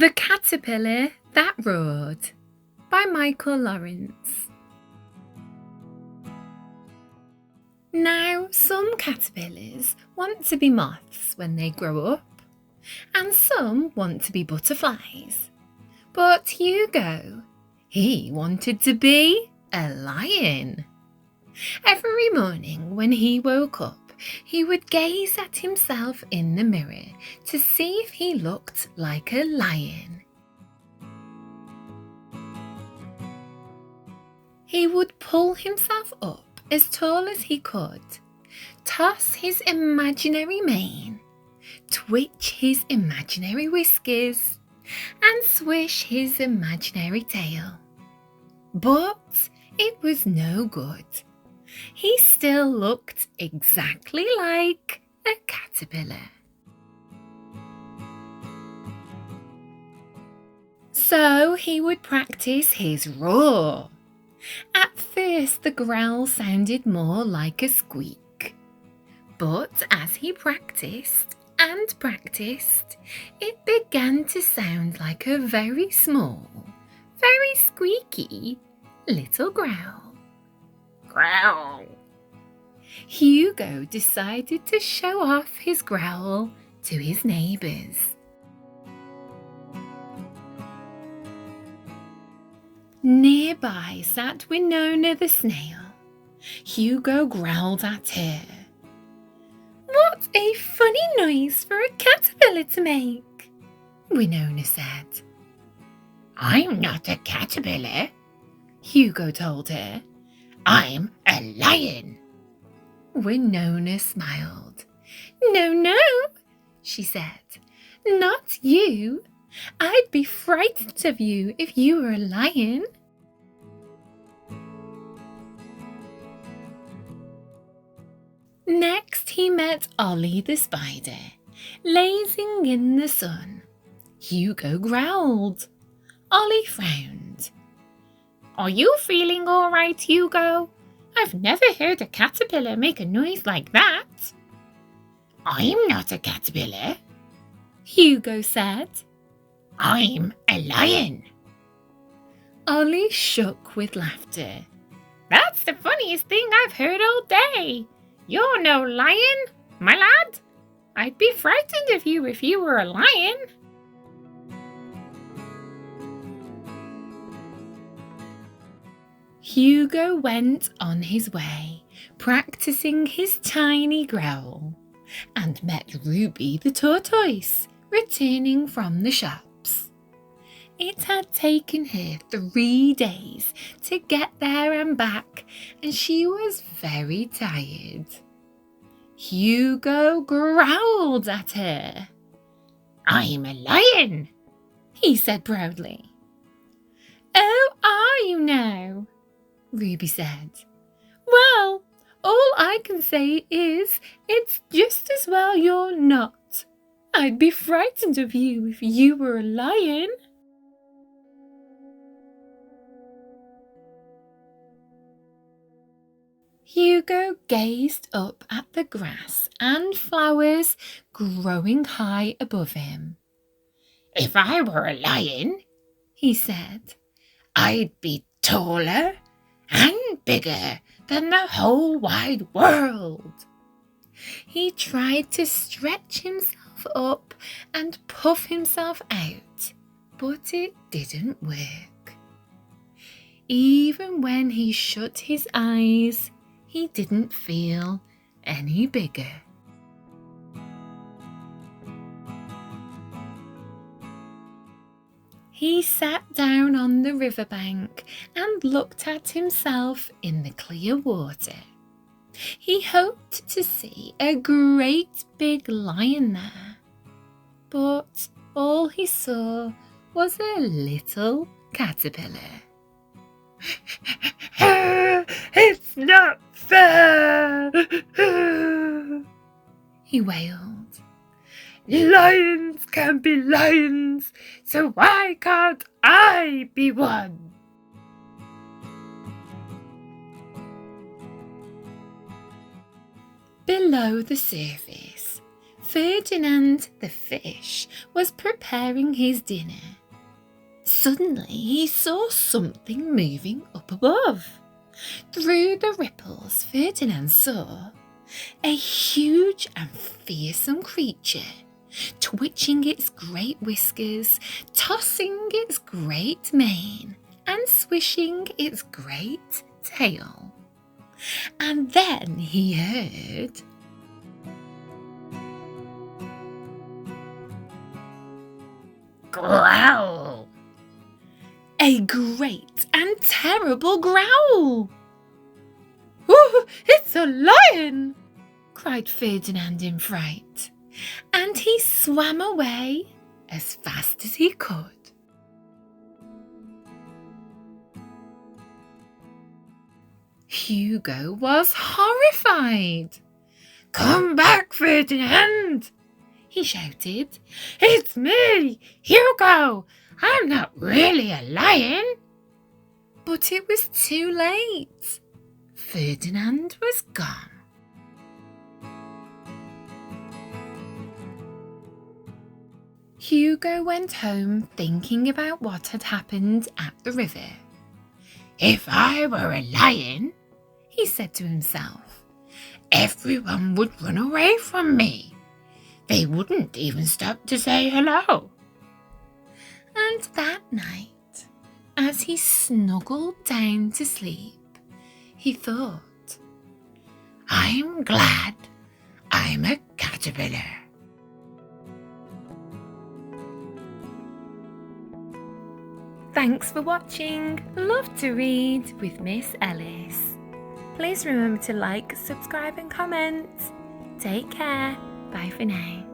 The Caterpillar That Roared by Michael Lawrence. Now, some caterpillars want to be moths when they grow up, and some want to be butterflies. But Hugo, he wanted to be a lion. Every morning when he woke up, he would gaze at himself in the mirror to see if he looked like a lion. He would pull himself up as tall as he could, toss his imaginary mane, twitch his imaginary whiskers, and swish his imaginary tail. But it was no good. He still looked exactly like a caterpillar. So he would practice his roar. At first the growl sounded more like a squeak, but as he practiced and practiced, it began to sound like a very small, very squeaky little growl. Growl! Hugo decided to show off his growl to his neighbours. Nearby sat Winona the snail. Hugo growled at her. "What a funny noise for a caterpillar to make," Winona said. "I'm not a caterpillar," Hugo told her. "I'm a lion." Winona smiled. No, she said. "Not you. I'd be frightened of you if you were a lion." Next he met Ollie the spider, lazing in the sun. Hugo growled. Ollie frowned. "Are you feeling all right, Hugo? I've never heard a caterpillar make a noise like that." "I'm not a caterpillar," Hugo said. "I'm a lion." Ollie shook with laughter. "That's the funniest thing I've heard all day. You're no lion, my lad. I'd be frightened of you if you were a lion." Hugo went on his way, practicing his tiny growl, and met Ruby the tortoise, returning from the shops. It had taken her 3 days to get there and back, and she was very tired. Hugo growled at her. "I'm a lion," he said proudly. "Oh, are you now?" Ruby said. "Well, all I can say is it's just as well you're not. I'd be frightened of you if you were a lion." Hugo gazed up at the grass and flowers growing high above him. "If I were a lion," he said, "I'd be taller and bigger than the whole wide world." He tried to stretch himself up and puff himself out, but it didn't work. Even when he shut his eyes, he didn't feel any bigger. He sat down on the riverbank and looked at himself in the clear water. He hoped to see a great big lion there, but all he saw was a little caterpillar. "It's not fair," he wailed. "Lions can be lions, so why can't I be one?" Below the surface, Ferdinand the fish was preparing his dinner. Suddenly he saw something moving up above. Through the ripples, Ferdinand saw a huge and fearsome creature, twitching its great whiskers, tossing its great mane, and swishing its great tail. And then he heard, growl! A great and terrible growl. "Oh, it's a lion!" cried Ferdinand in fright, and he swam away as fast as he could. Hugo was horrified. "Come back, Ferdinand!" he shouted. "It's me, Hugo! I'm not really a lion!" But it was too late. Ferdinand was gone. Hugo went home thinking about what had happened at the river. "If I were a lion," he said to himself, "everyone would run away from me. They wouldn't even stop to say hello." And that night, as he snuggled down to sleep, he thought, "I'm glad I'm a caterpillar." Thanks for watching Love to Read with Miss Ellis. Please remember to like, subscribe and comment. Take care. Bye for now.